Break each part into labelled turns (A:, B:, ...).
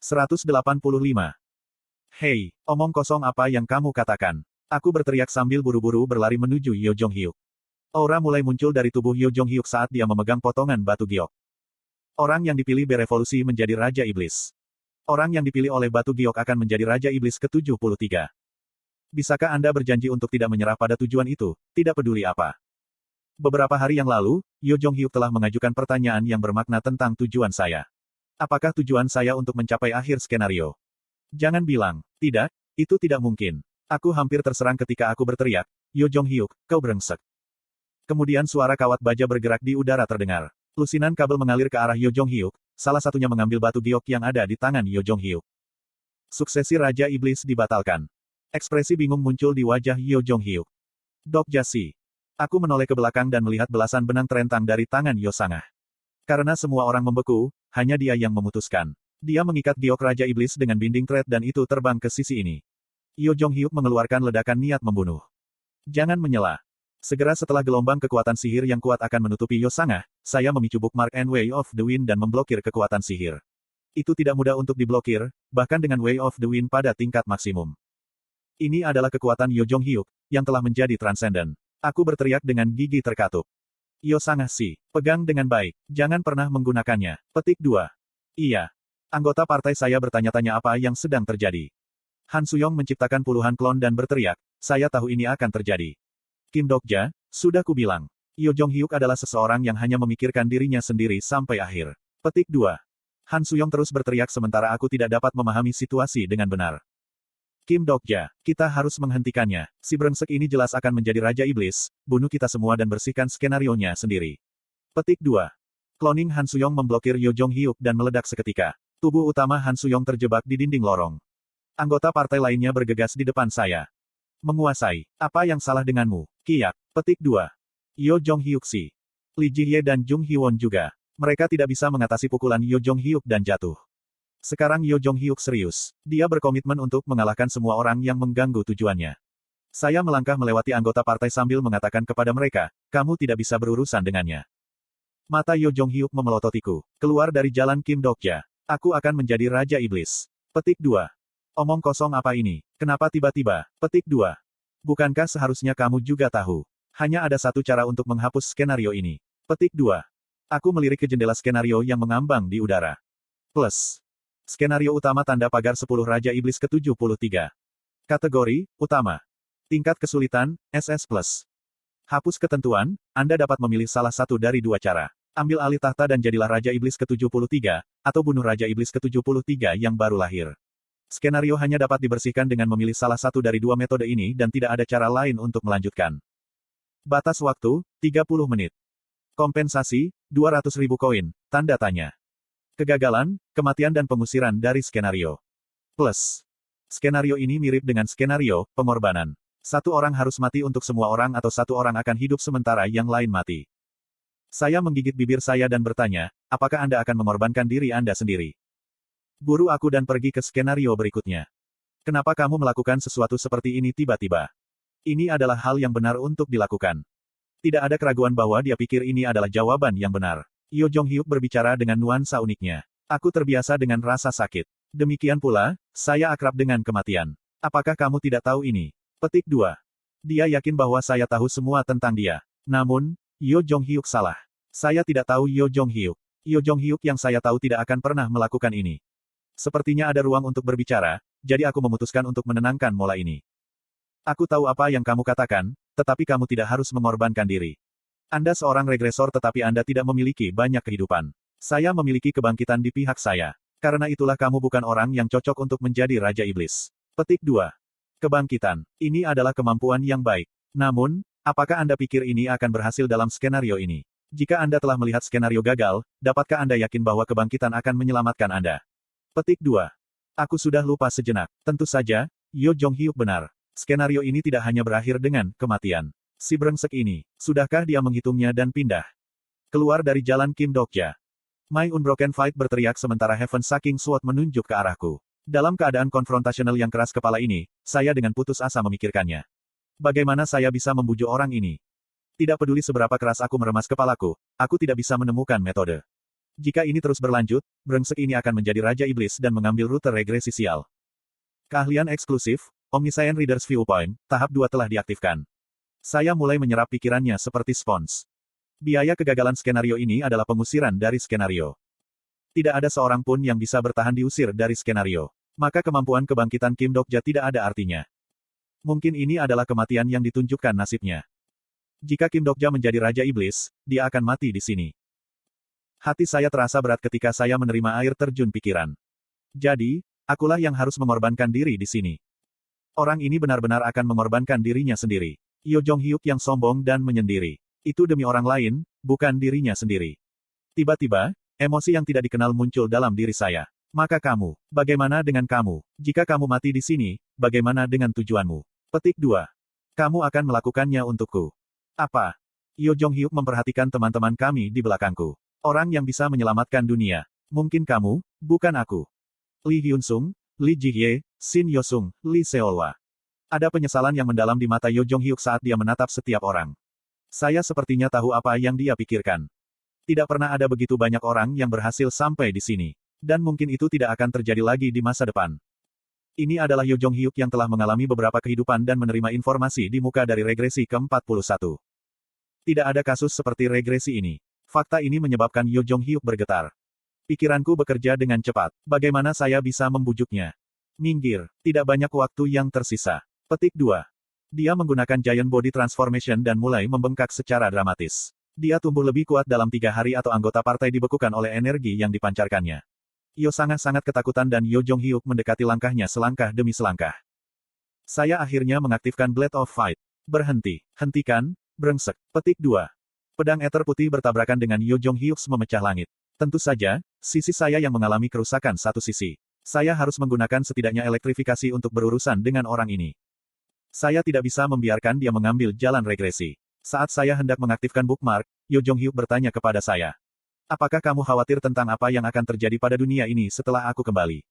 A: 185. Hei, omong kosong apa yang kamu katakan? Aku berteriak sambil buru-buru berlari menuju Yo Jong-hyuk. Aura mulai muncul dari tubuh Yo Jong-hyuk saat dia memegang potongan batu giok. Orang yang dipilih berevolusi menjadi Raja Iblis. Orang yang dipilih oleh batu giok akan menjadi Raja Iblis ke-73. Bisakah Anda berjanji untuk tidak menyerah pada tujuan itu, tidak peduli apa? Beberapa hari yang lalu, Yo Jong-hyuk telah mengajukan pertanyaan yang bermakna tentang tujuan saya. Apakah tujuan saya untuk mencapai akhir skenario? Jangan bilang, tidak, itu tidak mungkin. Aku hampir terserang ketika aku berteriak, Yo Jong-hyuk, kau brengsek. Kemudian suara kawat baja bergerak di udara terdengar. Lusinan kabel mengalir ke arah Yo Jong-hyuk, salah satunya mengambil batu giok yang ada di tangan Yo Jong-hyuk. Suksesi Raja Iblis dibatalkan. Ekspresi bingung muncul di wajah Yo Jong-hyuk. Dok Jasi. Aku menoleh ke belakang dan melihat belasan benang terentang dari tangan Yo Sangah. Karena semua orang membeku, hanya dia yang memutuskan. Dia mengikat giok Raja Iblis dengan binding thread dan itu terbang ke sisi ini. Yo Jong-hyuk mengeluarkan ledakan niat membunuh. Jangan menyela. Segera setelah gelombang kekuatan sihir yang kuat akan menutupi Yo Sangah, saya memicu Bookmark and Way of the Wind dan memblokir kekuatan sihir. Itu tidak mudah untuk diblokir, bahkan dengan Way of the Wind pada tingkat maksimum. Ini adalah kekuatan Yo Jong-hyuk, yang telah menjadi transenden. Aku berteriak dengan gigi terkatup. Yo Sangah si, pegang dengan baik, jangan pernah menggunakannya. Petik 2. Iya. Anggota partai saya bertanya-tanya apa yang sedang terjadi. Han Suyong menciptakan puluhan klon dan berteriak, saya tahu ini akan terjadi. Kim Dokja, sudah kubilang. Yo Jong-hyuk adalah seseorang yang hanya memikirkan dirinya sendiri sampai akhir. Petik 2. Han Suyong terus berteriak sementara aku tidak dapat memahami situasi dengan benar. Kim Dokja, kita harus menghentikannya. Si brengsek ini jelas akan menjadi Raja Iblis, bunuh kita semua dan bersihkan skenarionya sendiri. Petik 2. Cloning Han Suyong memblokir Yo Jong-hyuk dan meledak seketika. Tubuh utama Han Suyong terjebak di dinding lorong. Anggota partai lainnya bergegas di depan saya. Menguasai. Apa yang salah denganmu? Kiak. Petik 2. Yo Jong-hyuk si. Lee Ji-hye dan Jung Hee-won juga. Mereka tidak bisa mengatasi pukulan Yo Jong-hyuk dan jatuh. Sekarang Yo Jong-hyuk serius. Dia berkomitmen untuk mengalahkan semua orang yang mengganggu tujuannya. Saya melangkah melewati anggota partai sambil mengatakan kepada mereka, kamu tidak bisa berurusan dengannya. Mata Yo Jong-hyuk memelototiku. Keluar dari jalan Kim Dokja. Aku akan menjadi Raja Iblis. Petik 2. Omong kosong apa ini? Kenapa tiba-tiba? Petik 2. Bukankah seharusnya kamu juga tahu? Hanya ada satu cara untuk menghapus skenario ini. Petik 2. Aku melirik ke jendela skenario yang mengambang di udara. Plus. Skenario utama tanda pagar 10 Raja Iblis ke-73. Kategori, utama. Tingkat kesulitan, SS+. Hapus ketentuan, Anda dapat memilih salah satu dari dua cara. Ambil alih tahta dan jadilah Raja Iblis ke-73, atau bunuh Raja Iblis ke-73 yang baru lahir. Skenario hanya dapat dibersihkan dengan memilih salah satu dari dua metode ini dan tidak ada cara lain untuk melanjutkan. Batas waktu, 30 menit. Kompensasi, 200.000 koin, tanda tanya. Kegagalan, kematian dan pengusiran dari skenario. Plus. Skenario ini mirip dengan skenario pengorbanan. Satu orang harus mati untuk semua orang atau satu orang akan hidup sementara yang lain mati. Saya menggigit bibir saya dan bertanya, apakah Anda akan mengorbankan diri Anda sendiri? Buru aku dan pergi ke skenario berikutnya. Kenapa kamu melakukan sesuatu seperti ini tiba-tiba? Ini adalah hal yang benar untuk dilakukan. Tidak ada keraguan bahwa dia pikir ini adalah jawaban yang benar. Yo Jong-hyuk berbicara dengan nuansa uniknya. Aku terbiasa dengan rasa sakit. Demikian pula, saya akrab dengan kematian. Apakah kamu tidak tahu ini? Petik 2. Dia yakin bahwa saya tahu semua tentang dia. Namun, Yo Jong-hyuk salah. Saya tidak tahu Yo Jong-hyuk. Yo Jong-hyuk yang saya tahu tidak akan pernah melakukan ini. Sepertinya ada ruang untuk berbicara, jadi aku memutuskan untuk menenangkan mola ini. Aku tahu apa yang kamu katakan, tetapi kamu tidak harus mengorbankan diri. Anda seorang regresor tetapi Anda tidak memiliki banyak kehidupan. Saya memiliki kebangkitan di pihak saya. Karena itulah kamu bukan orang yang cocok untuk menjadi Raja Iblis. Petik 2. Kebangkitan. Ini adalah kemampuan yang baik. Namun, apakah Anda pikir ini akan berhasil dalam skenario ini? Jika Anda telah melihat skenario gagal, dapatkah Anda yakin bahwa kebangkitan akan menyelamatkan Anda? Petik 2. Aku sudah lupa sejenak. Tentu saja, Yo Jong-hyuk benar. Skenario ini tidak hanya berakhir dengan kematian. Si brengsek ini, sudahkah dia menghitungnya dan pindah? Keluar dari jalan Kim Dokja. My Unbroken Fight berteriak sementara Heaven Sucking Sword menunjuk ke arahku. Dalam keadaan konfrontasional yang keras kepala ini, saya dengan putus asa memikirkannya. Bagaimana saya bisa membujuk orang ini? Tidak peduli seberapa keras aku meremas kepalaku, aku tidak bisa menemukan metode. Jika ini terus berlanjut, brengsek ini akan menjadi Raja Iblis dan mengambil rute regresi sial. Keahlian eksklusif, Omniscient Reader's Viewpoint, tahap 2 telah diaktifkan. Saya mulai menyerap pikirannya seperti spons. Biaya kegagalan skenario ini adalah pengusiran dari skenario. Tidak ada seorang pun yang bisa bertahan diusir dari skenario. Maka kemampuan kebangkitan Kim Dokja tidak ada artinya. Mungkin ini adalah kematian yang ditunjukkan nasibnya. Jika Kim Dokja menjadi Raja Iblis, dia akan mati di sini. Hati saya terasa berat ketika saya menerima air terjun pikiran. Jadi, akulah yang harus mengorbankan diri di sini. Orang ini benar-benar akan mengorbankan dirinya sendiri. Yo Jong-hyuk yang sombong dan menyendiri. Itu demi orang lain, bukan dirinya sendiri. Tiba-tiba, emosi yang tidak dikenal muncul dalam diri saya. Maka kamu, bagaimana dengan kamu? Jika kamu mati di sini, bagaimana dengan tujuanmu? Petik 2. Kamu akan melakukannya untukku. Apa? Yo Jong-hyuk memperhatikan teman-teman kami di belakangku. Orang yang bisa menyelamatkan dunia. Mungkin kamu, bukan aku. Lee Hyun-sung, Lee Ji-hye, Shin Yo-sung, Lee Seolwa. Ada penyesalan yang mendalam di mata Yo Jong-hyuk saat dia menatap setiap orang. Saya sepertinya tahu apa yang dia pikirkan. Tidak pernah ada begitu banyak orang yang berhasil sampai di sini. Dan mungkin itu tidak akan terjadi lagi di masa depan. Ini adalah Yo Jong-hyuk yang telah mengalami beberapa kehidupan dan menerima informasi di muka dari regresi ke-41. Tidak ada kasus seperti regresi ini. Fakta ini menyebabkan Yo Jong-hyuk bergetar. Pikiranku bekerja dengan cepat. Bagaimana saya bisa membujuknya? Minggir, tidak banyak waktu yang tersisa. Petik 2. Dia menggunakan Giant Body Transformation dan mulai membengkak secara dramatis. Dia tumbuh lebih kuat dalam 3 hari atau anggota partai dibekukan oleh energi yang dipancarkannya. Yo sangat-sangat ketakutan dan Yo Jong-hyuk mendekati langkahnya selangkah demi selangkah. Saya akhirnya mengaktifkan Blade of Fight. Berhenti. Hentikan, brengsek. Petik 2. Pedang ether putih bertabrakan dengan Yo Jong-hyuk memecah langit. Tentu saja, sisi saya yang mengalami kerusakan satu sisi. Saya harus menggunakan setidaknya elektrifikasi untuk berurusan dengan orang ini. Saya tidak bisa membiarkan dia mengambil jalan regresi. Saat saya hendak mengaktifkan bookmark, Yo Jong-hyuk bertanya kepada saya. Apakah kamu khawatir tentang apa yang akan terjadi pada dunia ini setelah aku kembali?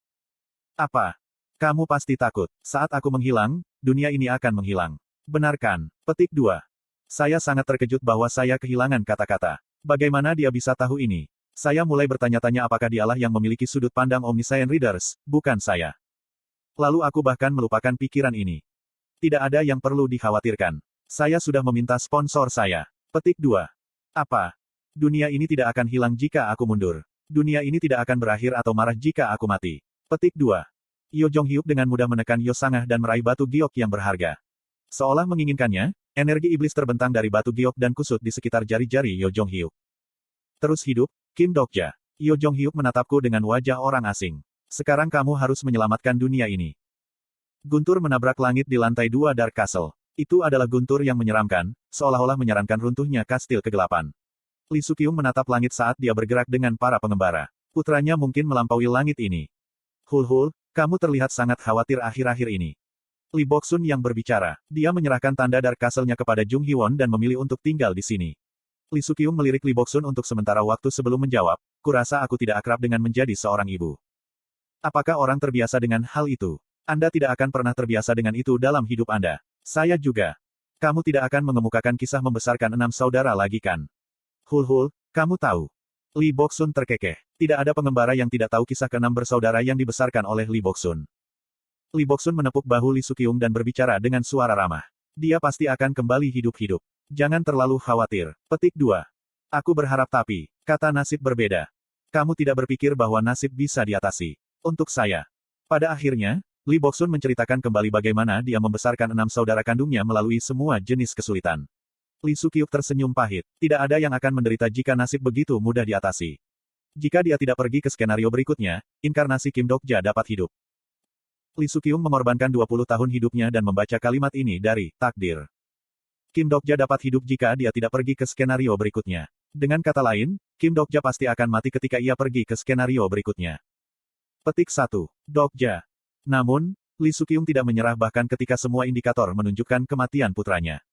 A: Apa? Kamu pasti takut. Saat aku menghilang, dunia ini akan menghilang. Benarkan? Petik 2. Saya sangat terkejut bahwa saya kehilangan kata-kata. Bagaimana dia bisa tahu ini? Saya mulai bertanya-tanya apakah dialah yang memiliki sudut pandang Omniscient Readers, bukan saya. Lalu aku bahkan melupakan pikiran ini. Tidak ada yang perlu dikhawatirkan. Saya sudah meminta sponsor saya. Petik 2. Apa? Dunia ini tidak akan hilang jika aku mundur. Dunia ini tidak akan berakhir atau marah jika aku mati. Petik 2. Yo Jong-hyuk dengan mudah menekan Yo Sangah dan meraih batu giok yang berharga. Seolah menginginkannya, energi iblis terbentang dari batu giok dan kusut di sekitar jari-jari Yo Jong-hyuk. Terus hidup, Kim Dokja. Yo Jong-hyuk menatapku dengan wajah orang asing. Sekarang kamu harus menyelamatkan dunia ini. Guntur menabrak langit di lantai 2 Dark Castle. Itu adalah guntur yang menyeramkan, seolah-olah menyarankan runtuhnya kastil kegelapan. Lee Suk-kyung menatap langit saat dia bergerak dengan para pengembara. Putranya mungkin melampaui langit ini. Hul, kamu terlihat sangat khawatir akhir-akhir ini. Lee Bok-sun yang berbicara. Dia menyerahkan tanda Dark Castle-nya kepada Jung Hee-won dan memilih untuk tinggal di sini. Lee Suk-kyung melirik Lee Bok-sun untuk sementara waktu sebelum menjawab, kurasa aku tidak akrab dengan menjadi seorang ibu. Apakah orang terbiasa dengan hal itu? Anda tidak akan pernah terbiasa dengan itu dalam hidup Anda. Saya juga. Kamu tidak akan mengemukakan kisah membesarkan 6 saudara lagi kan? Hul, kamu tahu. Lee Bok-sun terkekeh. Tidak ada pengembara yang tidak tahu kisah ke-6 bersaudara yang dibesarkan oleh Lee Bok-sun. Lee Bok-sun menepuk bahu Lee Suk-kyung dan berbicara dengan suara ramah. Dia pasti akan kembali hidup-hidup. Jangan terlalu khawatir. Petik 2. Aku berharap tapi, kata nasib berbeda. Kamu tidak berpikir bahwa nasib bisa diatasi. Untuk saya. Pada akhirnya, Lee Bok-sun menceritakan kembali bagaimana dia membesarkan 6 saudara kandungnya melalui semua jenis kesulitan. Lee Suk-kyung tersenyum pahit. Tidak ada yang akan menderita jika nasib begitu mudah diatasi. Jika dia tidak pergi ke skenario berikutnya, inkarnasi Kim Dokja dapat hidup. Lee Suk-kyung mengorbankan 20 tahun hidupnya dan membaca kalimat ini dari takdir. Kim Dokja dapat hidup jika dia tidak pergi ke skenario berikutnya. Dengan kata lain, Kim Dokja pasti akan mati ketika ia pergi ke skenario berikutnya. Petik 1. Dokja. Namun, Lee Suk-kyung tidak menyerah bahkan ketika semua indikator menunjukkan kematian putranya.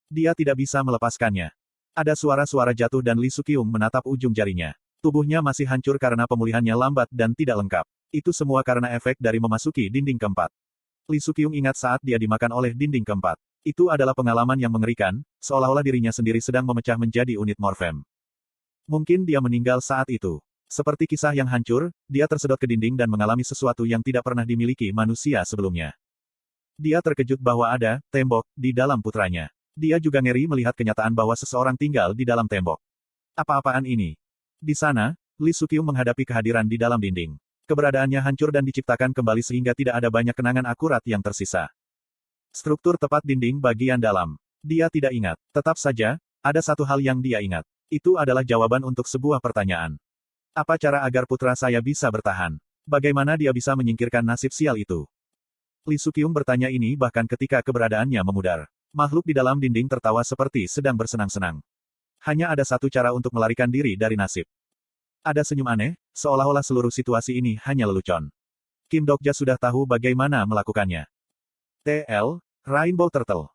A: Dia tidak bisa melepaskannya. Ada suara-suara jatuh dan Lee Suk-kyung menatap ujung jarinya. Tubuhnya masih hancur karena pemulihannya lambat dan tidak lengkap. Itu semua karena efek dari memasuki dinding keempat. Lee Suk-kyung ingat saat dia dimakan oleh dinding keempat. Itu adalah pengalaman yang mengerikan, seolah-olah dirinya sendiri sedang memecah menjadi unit morfem. Mungkin dia meninggal saat itu. Seperti kisah yang hancur, dia tersedot ke dinding dan mengalami sesuatu yang tidak pernah dimiliki manusia sebelumnya. Dia terkejut bahwa ada tembok di dalam putranya. Dia juga ngeri melihat kenyataan bahwa seseorang tinggal di dalam tembok. Apa-apaan ini? Di sana, Lee Sukyung menghadapi kehadiran di dalam dinding. Keberadaannya hancur dan diciptakan kembali sehingga tidak ada banyak kenangan akurat yang tersisa. Struktur tepat dinding bagian dalam. Dia tidak ingat. Tetap saja, ada satu hal yang dia ingat. Itu adalah jawaban untuk sebuah pertanyaan. Apa cara agar putra saya bisa bertahan? Bagaimana dia bisa menyingkirkan nasib sial itu? Lee Sukyung bertanya ini bahkan ketika keberadaannya memudar. Makhluk di dalam dinding tertawa seperti sedang bersenang-senang. Hanya ada satu cara untuk melarikan diri dari nasib. Ada senyum aneh, seolah-olah seluruh situasi ini hanya lelucon. Kim Dokja sudah tahu bagaimana melakukannya. TL, Rainbow Turtle.